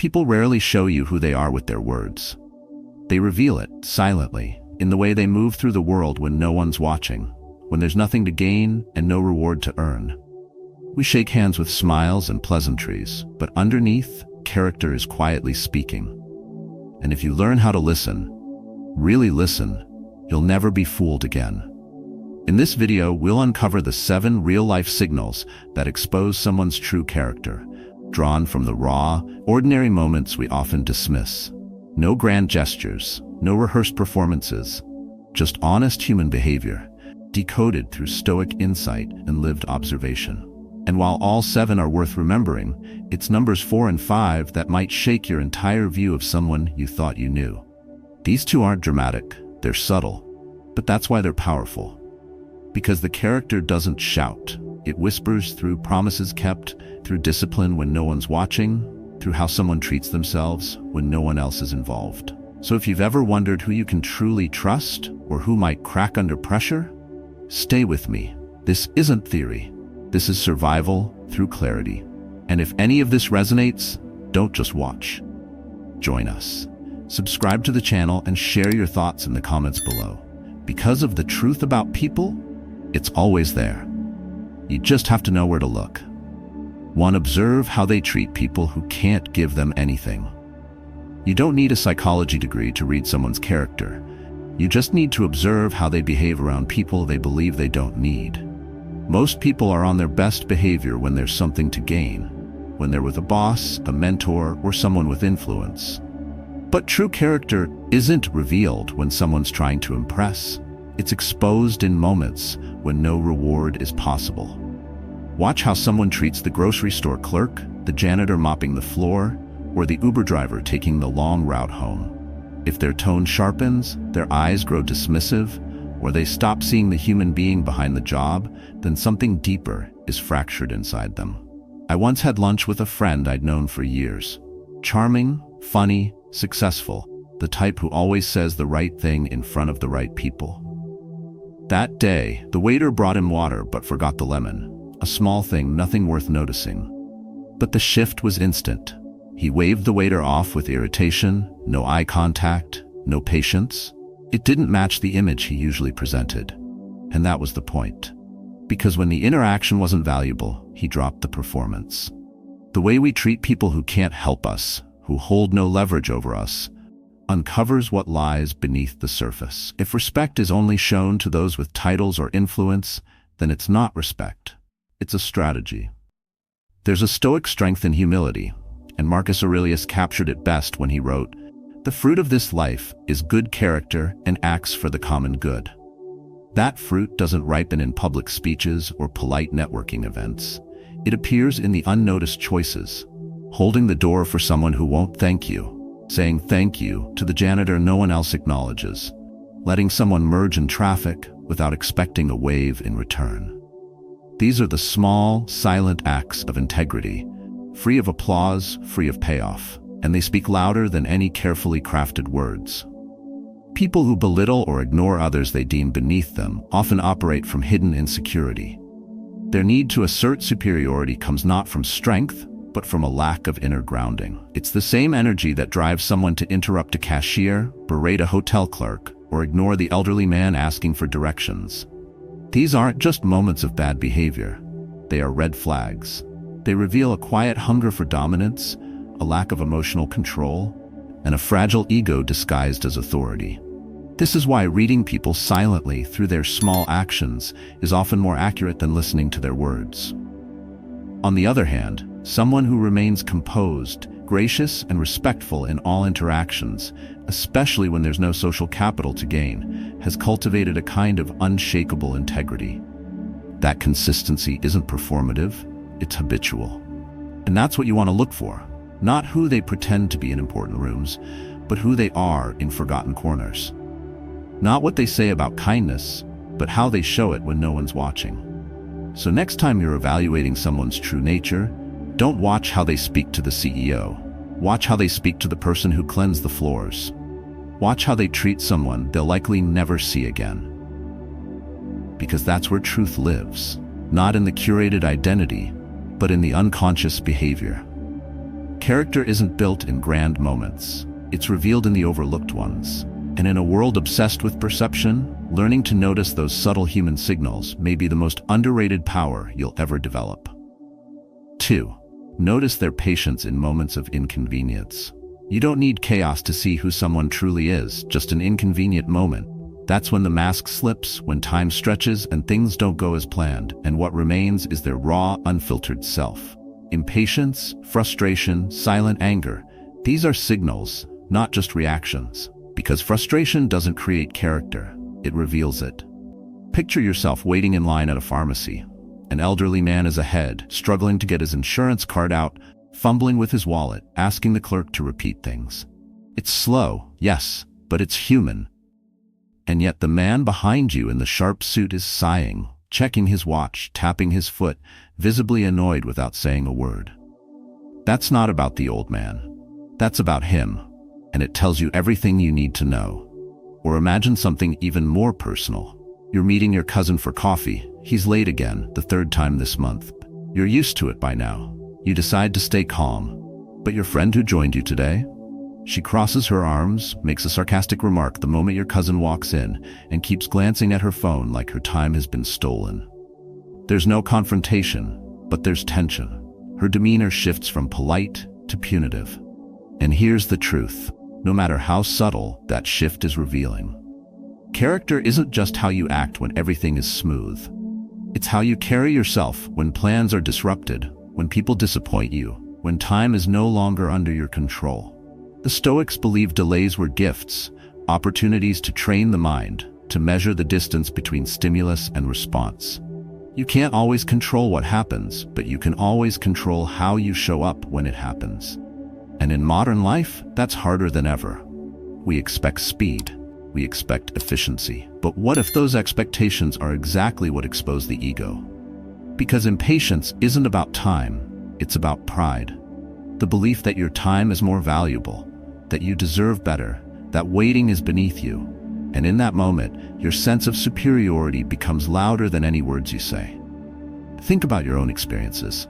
People rarely show you who they are with their words. They reveal it silently, in the way they move through the world when no one's watching, when there's nothing to gain and no reward to earn. We shake hands with smiles and pleasantries, but underneath, character is quietly speaking. And if you learn how to listen, really listen, you'll never be fooled again. In this video, we'll uncover the 7 real-life signals that expose someone's true character, drawn from the raw, ordinary moments we often dismiss. No grand gestures, no rehearsed performances, just honest human behavior, decoded through Stoic insight and lived observation. And while all 7 are worth remembering, it's numbers 4 and 5 that might shake your entire view of someone you thought you knew. These 2 aren't dramatic, they're subtle, but that's why they're powerful. Because the character doesn't shout. It whispers through promises kept, through discipline when no one's watching, through how someone treats themselves when no one else is involved. So if you've ever wondered who you can truly trust, or who might crack under pressure, stay with me. This isn't theory. This is survival through clarity. And if any of this resonates, don't just watch. Join us. Subscribe to the channel and share your thoughts in the comments below. Because of the truth about people, it's always there. You just have to know where to look. 1. Observe how they treat people who can't give them anything. You don't need a psychology degree to read someone's character. You just need to observe how they behave around people they believe they don't need. Most people are on their best behavior when there's something to gain, when they're with a boss, a mentor, or someone with influence. But true character isn't revealed when someone's trying to impress. It's exposed in moments when no reward is possible. Watch how someone treats the grocery store clerk, the janitor mopping the floor, or the Uber driver taking the long route home. If their tone sharpens, their eyes grow dismissive, or they stop seeing the human being behind the job, then something deeper is fractured inside them. I once had lunch with a friend I'd known for years. Charming, funny, successful, the type who always says the right thing in front of the right people. That day, the waiter brought him water but forgot the lemon, a small thing, nothing worth noticing. But the shift was instant. He waved the waiter off with irritation, no eye contact, no patience. It didn't match the image he usually presented. And that was the point. Because when the interaction wasn't valuable, he dropped the performance. The way we treat people who can't help us, who hold no leverage over us, uncovers what lies beneath the surface. If respect is only shown to those with titles or influence, then it's not respect. It's a strategy. There's a Stoic strength in humility, and Marcus Aurelius captured it best when he wrote, "The fruit of this life is good character and acts for the common good." That fruit doesn't ripen in public speeches or polite networking events. It appears in the unnoticed choices, holding the door for someone who won't thank you, saying thank you to the janitor no one else acknowledges, letting someone merge in traffic without expecting a wave in return. These are the small, silent acts of integrity, free of applause, free of payoff, and they speak louder than any carefully crafted words. People who belittle or ignore others they deem beneath them often operate from hidden insecurity. Their need to assert superiority comes not from strength, but from a lack of inner grounding. It's the same energy that drives someone to interrupt a cashier, berate a hotel clerk, or ignore the elderly man asking for directions. These aren't just moments of bad behavior. They are red flags. They reveal a quiet hunger for dominance, a lack of emotional control, and a fragile ego disguised as authority. This is why reading people silently through their small actions is often more accurate than listening to their words. On the other hand, someone who remains composed, gracious, and respectful in all interactions, especially when there's no social capital to gain, has cultivated a kind of unshakable integrity. That consistency isn't performative, it's habitual. And that's what you want to look for. Not who they pretend to be in important rooms, but who they are in forgotten corners. Not what they say about kindness, but how they show it when no one's watching. So next time you're evaluating someone's true nature, don't watch how they speak to the CEO. Watch how they speak to the person who cleansed the floors. Watch how they treat someone they'll likely never see again. Because that's where truth lives, not in the curated identity, but in the unconscious behavior. Character isn't built in grand moments. It's revealed in the overlooked ones. And in a world obsessed with perception, learning to notice those subtle human signals may be the most underrated power you'll ever develop. 2. Notice their patience in moments of inconvenience. You don't need chaos to see who someone truly is, just an inconvenient moment. That's when the mask slips, when time stretches and things don't go as planned, and what remains is their raw, unfiltered self. Impatience, frustration, silent anger, these are signals, not just reactions. Because frustration doesn't create character, it reveals it. Picture yourself waiting in line at a pharmacy. An elderly man is ahead, struggling to get his insurance card out, fumbling with his wallet, asking the clerk to repeat things. It's slow, yes, but it's human. And yet the man behind you in the sharp suit is sighing, checking his watch, tapping his foot, visibly annoyed without saying a word. That's not about the old man. That's about him, and it tells you everything you need to know. Or imagine something even more personal. You're meeting your cousin for coffee. He's late again, the third time this month. You're used to it by now. You decide to stay calm. But your friend who joined you today? She crosses her arms, makes a sarcastic remark the moment your cousin walks in, and keeps glancing at her phone like her time has been stolen. There's no confrontation, but there's tension. Her demeanor shifts from polite to punitive. And here's the truth. No matter how subtle, that shift is revealing. Character isn't just how you act when everything is smooth. It's how you carry yourself when plans are disrupted, when people disappoint you, when time is no longer under your control. The Stoics believed delays were gifts, opportunities to train the mind, to measure the distance between stimulus and response. You can't always control what happens, but you can always control how you show up when it happens. And in modern life, that's harder than ever. We expect speed. We expect efficiency. But what if those expectations are exactly what expose the ego? Because impatience isn't about time, it's about pride. The belief that your time is more valuable, that you deserve better, that waiting is beneath you. And in that moment, your sense of superiority becomes louder than any words you say. Think about your own experiences.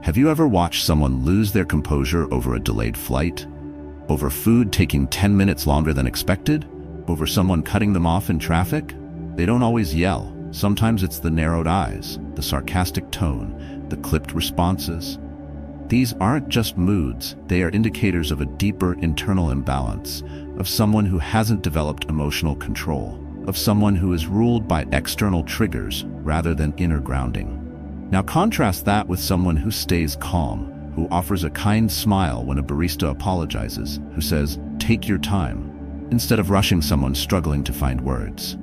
Have you ever watched someone lose their composure over a delayed flight? Over food taking 10 minutes longer than expected? Over someone cutting them off in traffic? They don't always yell. Sometimes it's the narrowed eyes, the sarcastic tone, the clipped responses. These aren't just moods, they are indicators of a deeper internal imbalance, of someone who hasn't developed emotional control, of someone who is ruled by external triggers rather than inner grounding. Now contrast that with someone who stays calm, who offers a kind smile when a barista apologizes, who says, "Take your time," instead of rushing someone struggling to find words.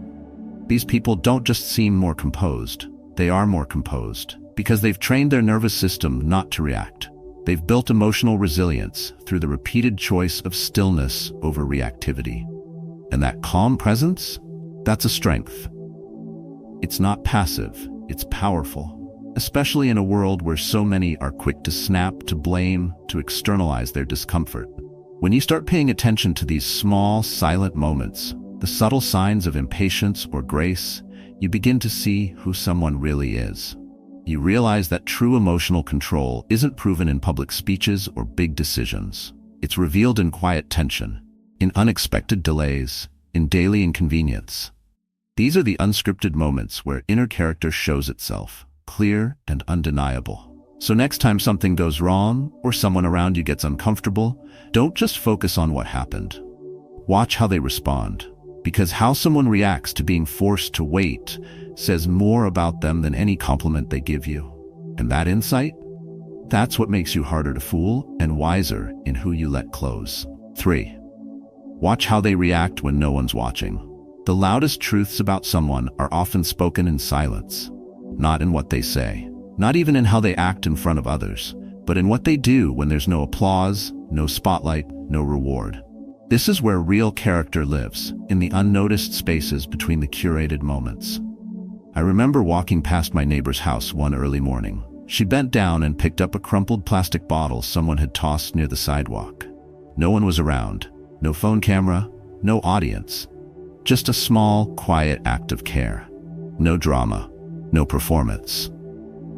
These people don't just seem more composed, they are more composed, because they've trained their nervous system not to react. They've built emotional resilience through the repeated choice of stillness over reactivity. And that calm presence, that's a strength. It's not passive, it's powerful, especially in a world where so many are quick to snap, to blame, to externalize their discomfort. When you start paying attention to these small, silent moments, the subtle signs of impatience or grace, you begin to see who someone really is. You realize that true emotional control isn't proven in public speeches or big decisions. It's revealed in quiet tension, in unexpected delays, in daily inconvenience. These are the unscripted moments where inner character shows itself, clear and undeniable. So next time something goes wrong or someone around you gets uncomfortable, don't just focus on what happened. Watch how they respond, because how someone reacts to being forced to wait says more about them than any compliment they give you. And that insight? That's what makes you harder to fool and wiser in who you let close. 3. Watch how they react when no one's watching. The loudest truths about someone are often spoken in silence, not in what they say, not even in how they act in front of others, but in what they do when there's no applause, no spotlight, no reward. This is where real character lives, in the unnoticed spaces between the curated moments. I remember walking past my neighbor's house one early morning. She bent down and picked up a crumpled plastic bottle someone had tossed near the sidewalk. No one was around. No phone camera, no audience. Just a small, quiet act of care. No drama, no performance.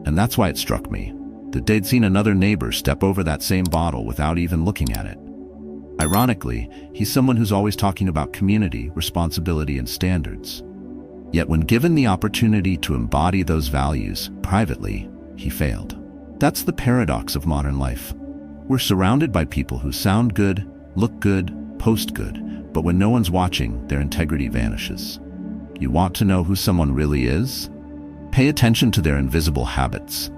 And that's why it struck me. that they'd seen another neighbor step over that same bottle without even looking at it. Ironically, he's someone who's always talking about community, responsibility, and standards. Yet when given the opportunity to embody those values privately, he failed. That's the paradox of modern life. We're surrounded by people who sound good, look good, post good, but when no one's watching, their integrity vanishes. You want to know who someone really is? Pay attention to their invisible habits.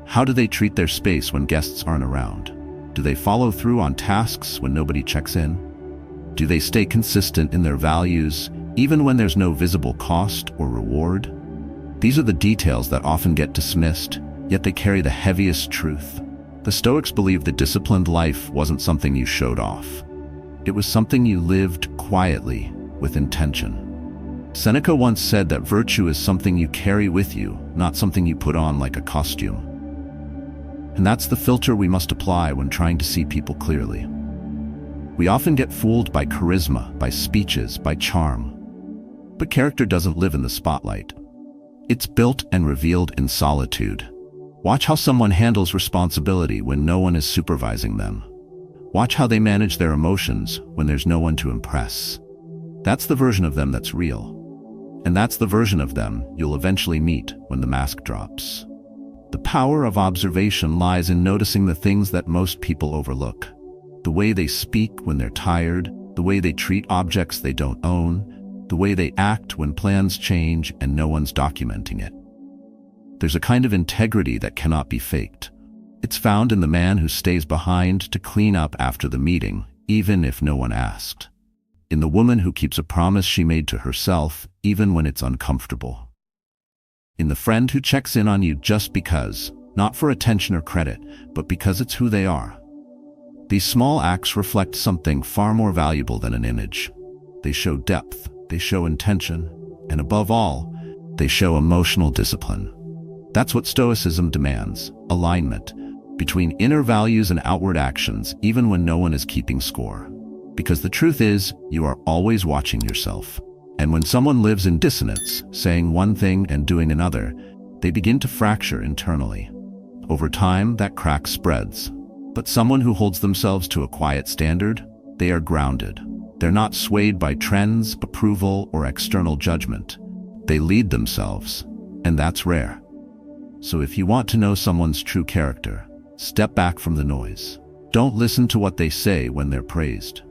How do they treat their space when guests aren't around? Do they follow through on tasks when nobody checks in? Do they stay consistent in their values, even when there's no visible cost or reward? These are the details that often get dismissed, yet they carry the heaviest truth. The Stoics believed that disciplined life wasn't something you showed off. It was something you lived quietly, with intention. Seneca once said that virtue is something you carry with you, not something you put on like a costume. And that's the filter we must apply when trying to see people clearly. We often get fooled by charisma, by speeches, by charm. But character doesn't live in the spotlight. It's built and revealed in solitude. Watch how someone handles responsibility when no one is supervising them. Watch how they manage their emotions when there's no one to impress. That's the version of them that's real. And that's the version of them you'll eventually meet when the mask drops. The power of observation lies in noticing the things that most people overlook. The way they speak when they're tired, the way they treat objects they don't own, the way they act when plans change and no one's documenting it. There's a kind of integrity that cannot be faked. It's found in the man who stays behind to clean up after the meeting, even if no one asked. In the woman who keeps a promise she made to herself, even when it's uncomfortable. In the friend who checks in on you just because, not for attention or credit, but because it's who they are. These small acts reflect something far more valuable than an image. They show depth, they show intention, and above all, they show emotional discipline. That's what Stoicism demands, alignment between inner values and outward actions, even when no one is keeping score. Because the truth is, you are always watching yourself. And when someone lives in dissonance, saying one thing and doing another, they begin to fracture internally. Over time, that crack spreads. But someone who holds themselves to a quiet standard, they are grounded. They're not swayed by trends, approval, or external judgment. They lead themselves, and that's rare. So if you want to know someone's true character, step back from the noise. Don't listen to what they say when they're praised.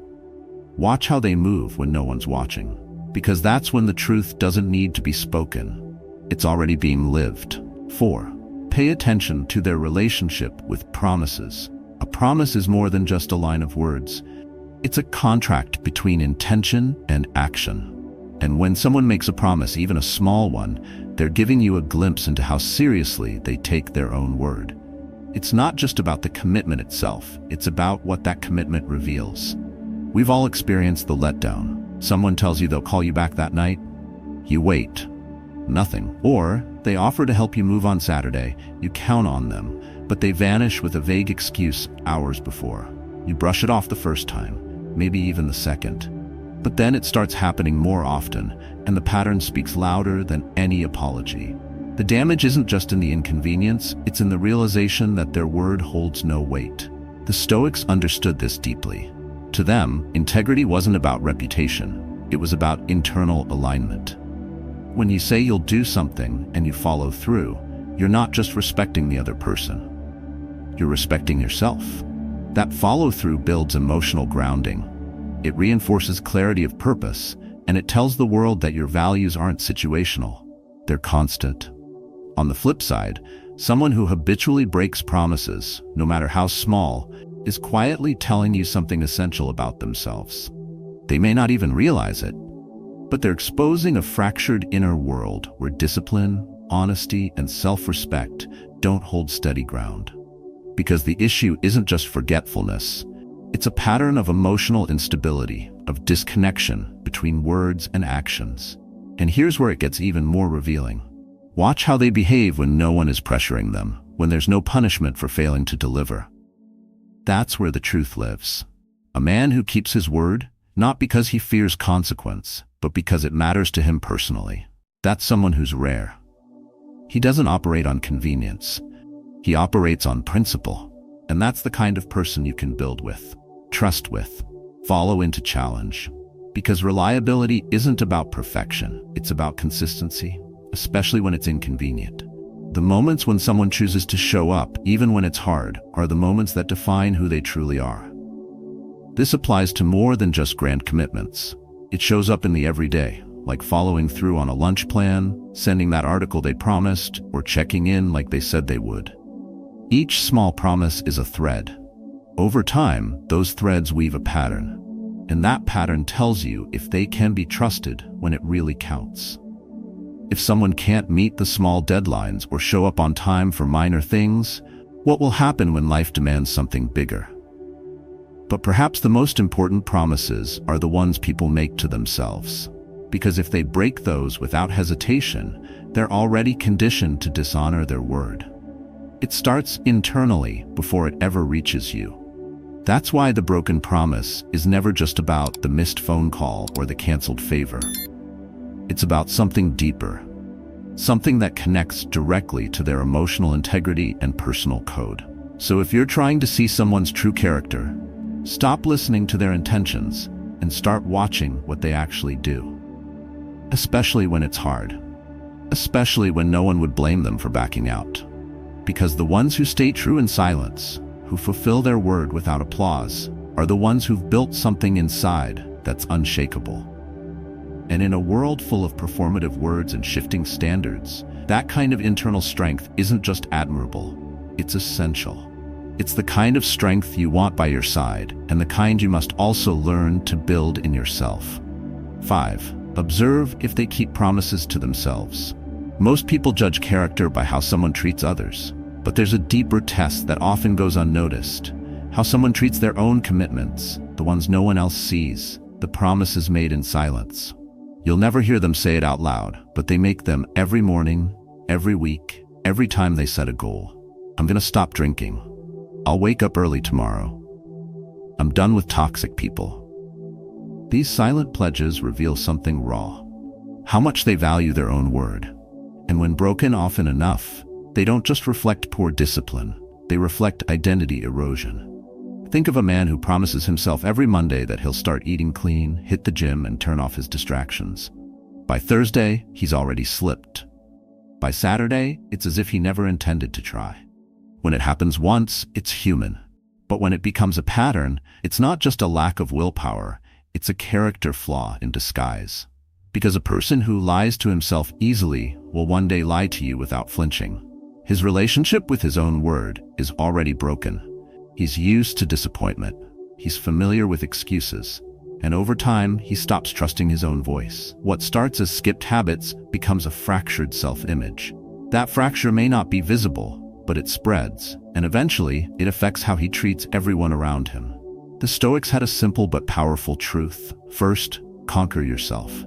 Watch how they move when no one's watching, because that's when the truth doesn't need to be spoken. It's already being lived. 4. Pay attention to their relationship with promises. A promise is more than just a line of words. It's a contract between intention and action. And when someone makes a promise, even a small one, they're giving you a glimpse into how seriously they take their own word. It's not just about the commitment itself, it's about what that commitment reveals. We've all experienced the letdown. Someone tells you they'll call you back that night. You wait. Nothing. Or they offer to help you move on Saturday. You count on them, but they vanish with a vague excuse hours before. You brush it off the first time, maybe even the second. But then it starts happening more often, and the pattern speaks louder than any apology. The damage isn't just in the inconvenience, it's in the realization that their word holds no weight. The Stoics understood this deeply. To them, integrity wasn't about reputation, it was about internal alignment. When you say you'll do something and you follow through, you're not just respecting the other person. You're respecting yourself. That follow-through builds emotional grounding. It reinforces clarity of purpose, and it tells the world that your values aren't situational, they're constant. On the flip side, someone who habitually breaks promises, no matter how small, is quietly telling you something essential about themselves. They may not even realize it, but they're exposing a fractured inner world where discipline, honesty, and self-respect don't hold steady ground. Because the issue isn't just forgetfulness, it's a pattern of emotional instability, of disconnection between words and actions. And here's where it gets even more revealing. Watch how they behave when no one is pressuring them, when there's no punishment for failing to deliver. That's where the truth lives. A man who keeps his word, not because he fears consequence, but because it matters to him personally. That's someone who's rare. He doesn't operate on convenience. He operates on principle, and that's the kind of person you can build with, trust with, follow into challenge. Because reliability isn't about perfection, it's about consistency, especially when it's inconvenient. The moments when someone chooses to show up, even when it's hard, are the moments that define who they truly are. This applies to more than just grand commitments. It shows up in the everyday, like following through on a lunch plan, sending that article they promised, or checking in like they said they would. Each small promise is a thread. Over time, those threads weave a pattern, and that pattern tells you if they can be trusted when it really counts. If someone can't meet the small deadlines or show up on time for minor things, what will happen when life demands something bigger? But perhaps the most important promises are the ones people make to themselves. Because if they break those without hesitation, they're already conditioned to dishonor their word. It starts internally before it ever reaches you. That's why the broken promise is never just about the missed phone call or the canceled favor. It's about something deeper, something that connects directly to their emotional integrity and personal code. So if you're trying to see someone's true character, stop listening to their intentions and start watching what they actually do. Especially when it's hard. Especially when no one would blame them for backing out. Because the ones who stay true in silence, who fulfill their word without applause, are the ones who've built something inside that's unshakable. And in a world full of performative words and shifting standards, that kind of internal strength isn't just admirable, it's essential. It's the kind of strength you want by your side, and the kind you must also learn to build in yourself. 5. Observe if they keep promises to themselves. Most people judge character by how someone treats others, but there's a deeper test that often goes unnoticed. How someone treats their own commitments, the ones no one else sees, the promises made in silence. You'll never hear them say it out loud, but they make them every morning, every week, every time they set a goal. I'm gonna stop drinking. I'll wake up early tomorrow. I'm done with toxic people. These silent pledges reveal something raw. How much they value their own word. And when broken often enough, they don't just reflect poor discipline, they reflect identity erosion. Think of a man who promises himself every Monday that he'll start eating clean, hit the gym, and turn off his distractions. By Thursday, he's already slipped. By Saturday, it's as if he never intended to try. When it happens once, it's human. But when it becomes a pattern, it's not just a lack of willpower, it's a character flaw in disguise. Because a person who lies to himself easily will one day lie to you without flinching. His relationship with his own word is already broken. He's used to disappointment. He's familiar with excuses. And over time, he stops trusting his own voice. What starts as skipped habits becomes a fractured self-image. That fracture may not be visible, but it spreads, and eventually, it affects how he treats everyone around him. The Stoics had a simple but powerful truth. First, conquer yourself.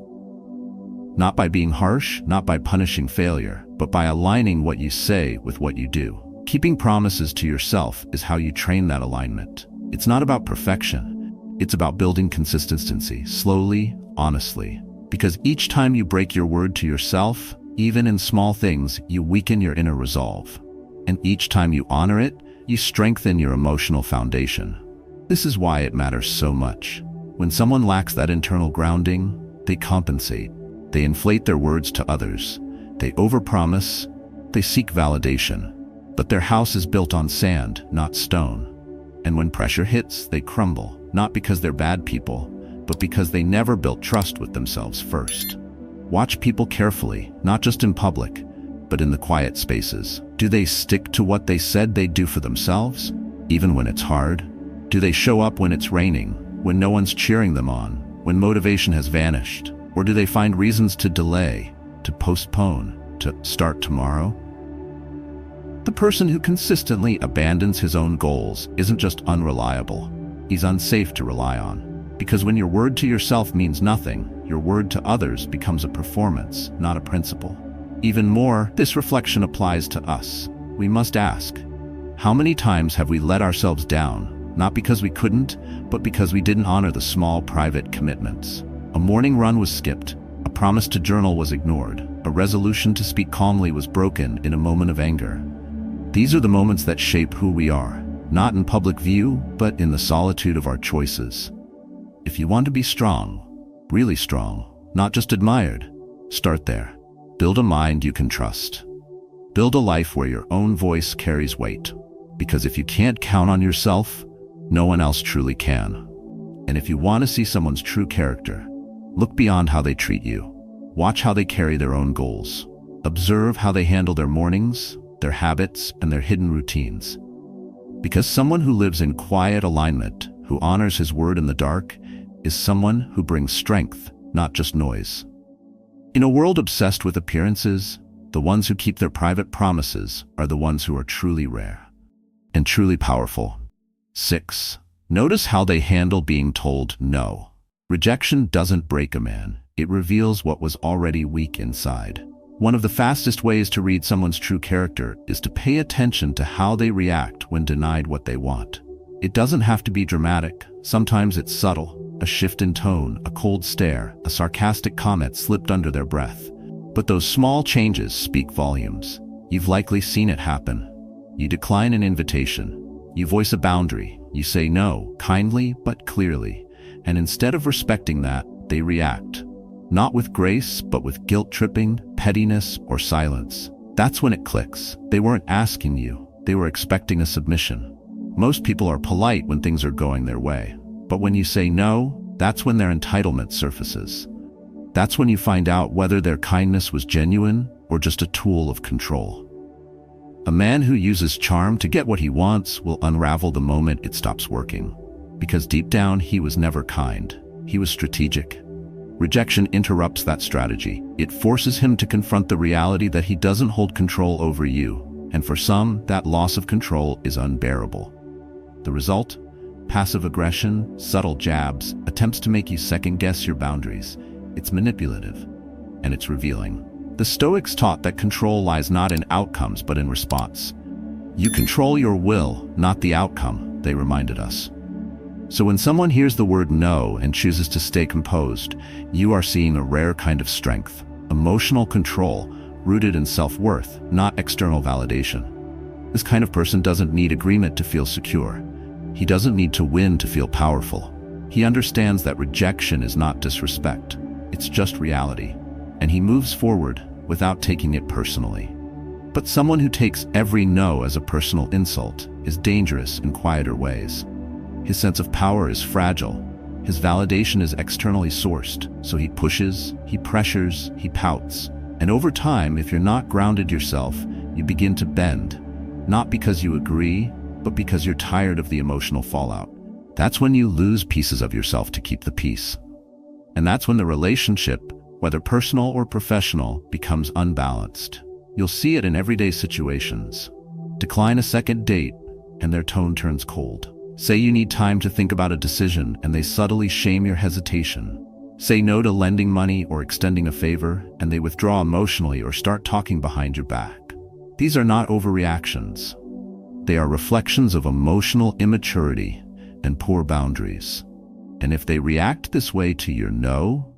Not by being harsh, not by punishing failure, but by aligning what you say with what you do. Keeping promises to yourself is how you train that alignment. It's not about perfection. It's about building consistency, slowly, honestly. Because each time you break your word to yourself, even in small things, you weaken your inner resolve. And each time you honor it, you strengthen your emotional foundation. This is why it matters so much. When someone lacks that internal grounding, they compensate. They inflate their words to others. They overpromise. They seek validation. But their house is built on sand, not stone. And when pressure hits, they crumble, not because they're bad people, but because they never built trust with themselves first. Watch people carefully, not just in public, but in the quiet spaces. Do they stick to what they said they'd do for themselves, even when it's hard? Do they show up when it's raining, when no one's cheering them on, when motivation has vanished? Or do they find reasons to delay, to postpone, to start tomorrow? The person who consistently abandons his own goals isn't just unreliable, he's unsafe to rely on. Because when your word to yourself means nothing, your word to others becomes a performance, not a principle. Even more, this reflection applies to us. We must ask, how many times have we let ourselves down, not because we couldn't, but because we didn't honor the small private commitments? A morning run was skipped, a promise to journal was ignored, a resolution to speak calmly was broken in a moment of anger. These are the moments that shape who we are, not in public view, but in the solitude of our choices. If you want to be strong, really strong, not just admired, start there. Build a mind you can trust. Build a life where your own voice carries weight. Because if you can't count on yourself, no one else truly can. And if you want to see someone's true character, look beyond how they treat you. Watch how they carry their own goals. Observe how they handle their mornings, their habits, and their hidden routines. Because someone who lives in quiet alignment, who honors his word in the dark, is someone who brings strength, not just noise. In a world obsessed with appearances, the ones who keep their private promises are the ones who are truly rare and truly powerful. 6. Notice how they handle being told no. Rejection doesn't break a man. It reveals what was already weak inside. One of the fastest ways to read someone's true character is to pay attention to how they react when denied what they want. It doesn't have to be dramatic. Sometimes it's subtle. A shift in tone, a cold stare, a sarcastic comment slipped under their breath. But those small changes speak volumes. You've likely seen it happen. You decline an invitation. You voice a boundary. You say no, kindly but clearly. And instead of respecting that, they react. Not with grace, but with guilt-tripping, pettiness, or silence. That's when it clicks. They weren't asking you. They were expecting a submission. Most people are polite when things are going their way. But when you say no, that's when their entitlement surfaces. That's when you find out whether their kindness was genuine or just a tool of control. A man who uses charm to get what he wants will unravel the moment it stops working. Because deep down, he was never kind. He was strategic. Rejection interrupts that strategy. It forces him to confront the reality that he doesn't hold control over you. And for some, that loss of control is unbearable. The result? Passive aggression, subtle jabs, attempts to make you second-guess your boundaries. It's manipulative, and it's revealing. The Stoics taught that control lies not in outcomes, but in response. You control your will, not the outcome, they reminded us. So when someone hears the word no and chooses to stay composed, you are seeing a rare kind of strength, emotional control, rooted in self-worth, not external validation. This kind of person doesn't need agreement to feel secure. He doesn't need to win to feel powerful. He understands that rejection is not disrespect. It's just reality. And he moves forward without taking it personally. But someone who takes every no as a personal insult is dangerous in quieter ways. His sense of power is fragile. His validation is externally sourced, so he pushes, he pressures, he pouts. And over time, if you're not grounded yourself, you begin to bend, not because you agree, but because you're tired of the emotional fallout. That's when you lose pieces of yourself to keep the peace. And that's when the relationship, whether personal or professional, becomes unbalanced. You'll see it in everyday situations. Decline a second date, and their tone turns cold. Say you need time to think about a decision, and they subtly shame your hesitation. Say no to lending money or extending a favor, and they withdraw emotionally or start talking behind your back. These are not overreactions. They are reflections of emotional immaturity and poor boundaries. And if they react this way to your no,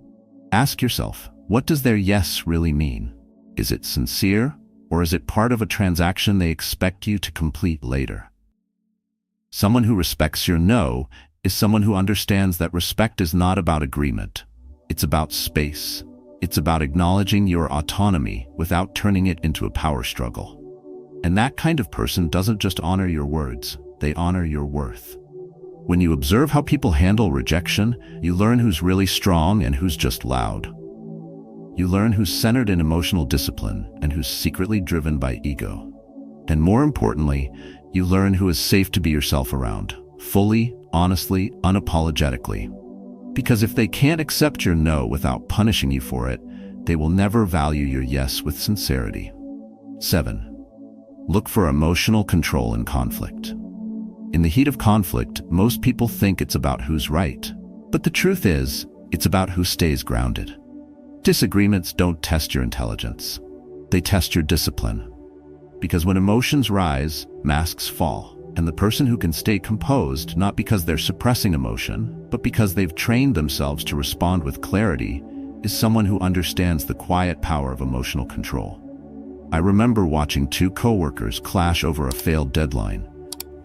ask yourself, what does their yes really mean? Is it sincere, or is it part of a transaction they expect you to complete later? Someone who respects your no is someone who understands that respect is not about agreement. It's about space. It's about acknowledging your autonomy without turning it into a power struggle. And that kind of person doesn't just honor your words, they honor your worth. When you observe how people handle rejection, you learn who's really strong and who's just loud. You learn who's centered in emotional discipline and who's secretly driven by ego. And more importantly, you learn who is safe to be yourself around, fully, honestly, unapologetically. Because if they can't accept your no without punishing you for it, they will never value your yes with sincerity. 7. Look for emotional control in conflict. In the heat of conflict, most people think it's about who's right. But the truth is, it's about who stays grounded. Disagreements don't test your intelligence. They test your discipline. Because when emotions rise, masks fall. And the person who can stay composed, not because they're suppressing emotion, but because they've trained themselves to respond with clarity, is someone who understands the quiet power of emotional control. I remember watching two coworkers clash over a failed deadline.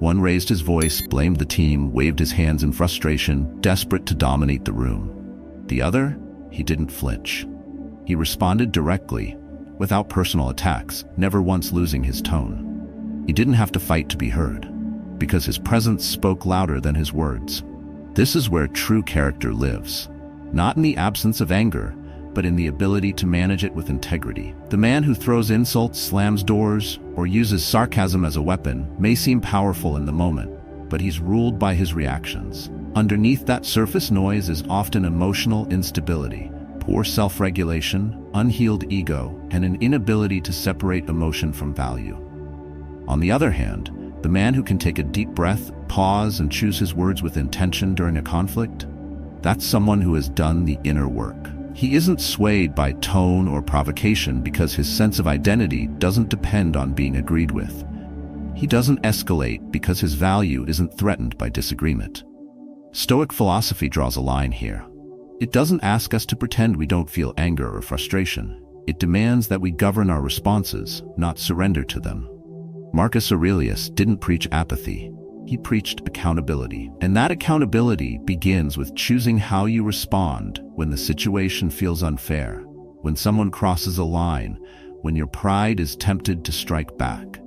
One raised his voice, blamed the team, waved his hands in frustration, desperate to dominate the room. The other, he didn't flinch. He responded directly, without personal attacks, never once losing his tone. He didn't have to fight to be heard, because his presence spoke louder than his words. This is where true character lives, not in the absence of anger, but in the ability to manage it with integrity. The man who throws insults, slams doors, or uses sarcasm as a weapon may seem powerful in the moment, but he's ruled by his reactions. Underneath that surface noise is often emotional instability, poor self-regulation, unhealed ego, and an inability to separate emotion from value. On the other hand, the man who can take a deep breath, pause, and choose his words with intention during a conflict, that's someone who has done the inner work. He isn't swayed by tone or provocation because his sense of identity doesn't depend on being agreed with. He doesn't escalate because his value isn't threatened by disagreement. Stoic philosophy draws a line here. It doesn't ask us to pretend we don't feel anger or frustration. It demands that we govern our responses, not surrender to them. Marcus Aurelius didn't preach apathy. He preached accountability. And that accountability begins with choosing how you respond when the situation feels unfair, when someone crosses a line, when your pride is tempted to strike back.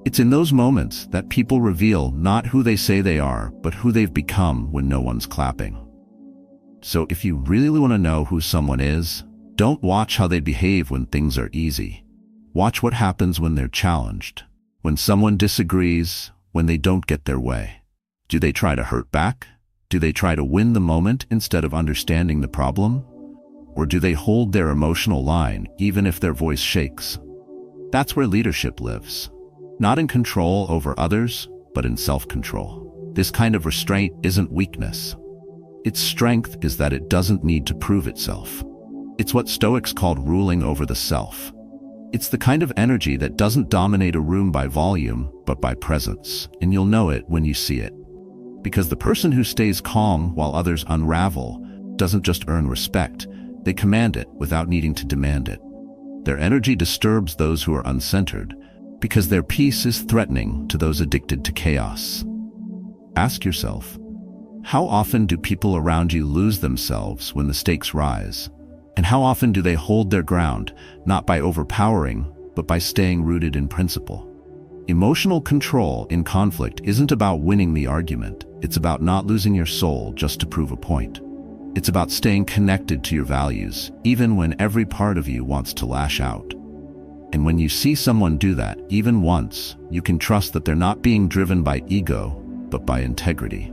It's in those moments that people reveal not who they say they are, but who they've become when no one's clapping. So if you really want to know who someone is, don't watch how they behave when things are easy. Watch what happens when they're challenged, when someone disagrees, when they don't get their way. Do they try to hurt back? Do they try to win the moment instead of understanding the problem? Or do they hold their emotional line even if their voice shakes? That's where leadership lives. Not in control over others, but in self-control. This kind of restraint isn't weakness. Its strength is that it doesn't need to prove itself. It's what Stoics called ruling over the self. It's the kind of energy that doesn't dominate a room by volume, but by presence, and you'll know it when you see it. Because the person who stays calm while others unravel doesn't just earn respect, they command it without needing to demand it. Their energy disturbs those who are uncentered, because their peace is threatening to those addicted to chaos. Ask yourself, how often do people around you lose themselves when the stakes rise? And how often do they hold their ground, not by overpowering, but by staying rooted in principle? Emotional control in conflict isn't about winning the argument. It's about not losing your soul just to prove a point. It's about staying connected to your values, even when every part of you wants to lash out. And when you see someone do that, even once, you can trust that they're not being driven by ego, but by integrity.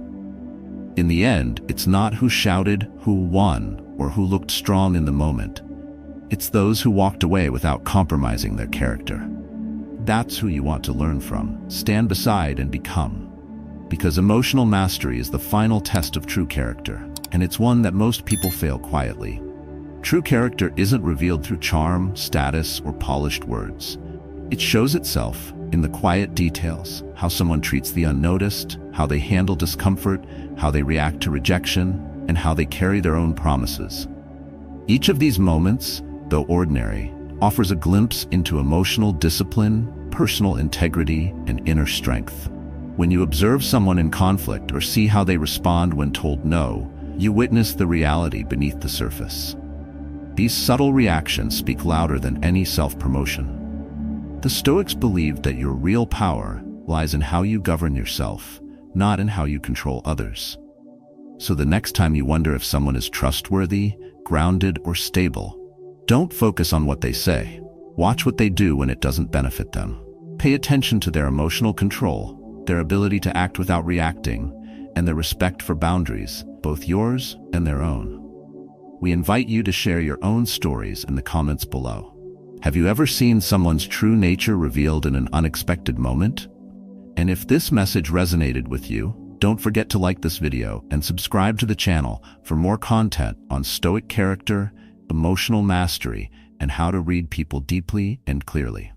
In the end, it's not who shouted, who won, or who looked strong in the moment. It's those who walked away without compromising their character. That's who you want to learn from, stand beside, and become. Because emotional mastery is the final test of true character, and it's one that most people fail quietly. True character isn't revealed through charm, status, or polished words. It shows itself in the quiet details, how someone treats the unnoticed, how they handle discomfort, how they react to rejection, and how they carry their own promises. Each of these moments, though ordinary, offers a glimpse into emotional discipline, personal integrity, and inner strength. When you observe someone in conflict or see how they respond when told no, you witness the reality beneath the surface. These subtle reactions speak louder than any self-promotion. The Stoics believed that your real power lies in how you govern yourself, not in how you control others. So the next time you wonder if someone is trustworthy, grounded, or stable, don't focus on what they say. Watch what they do when it doesn't benefit them. Pay attention to their emotional control, their ability to act without reacting, and their respect for boundaries, both yours and their own. We invite you to share your own stories in the comments below. Have you ever seen someone's true nature revealed in an unexpected moment? And if this message resonated with you, don't forget to like this video and subscribe to the channel for more content on Stoic character, emotional mastery, and how to read people deeply and clearly.